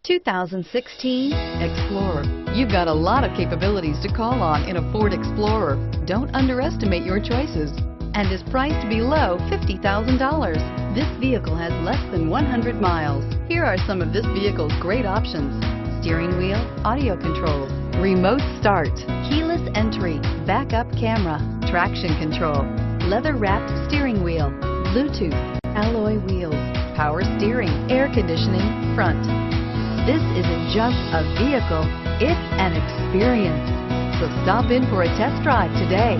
2016 Explorer. You've got a lot of capabilities to call on in a Ford Explorer. Don't underestimate your choices, and is priced below $50,000. This vehicle has less than 100 miles. Here are some of this vehicle's great options: steering wheel audio controls, remote start, keyless entry, backup camera, traction control, leather-wrapped steering wheel, Bluetooth, alloy wheels, power steering, air conditioning, front. This isn't just a vehicle, it's an experience. So stop in for a test drive today.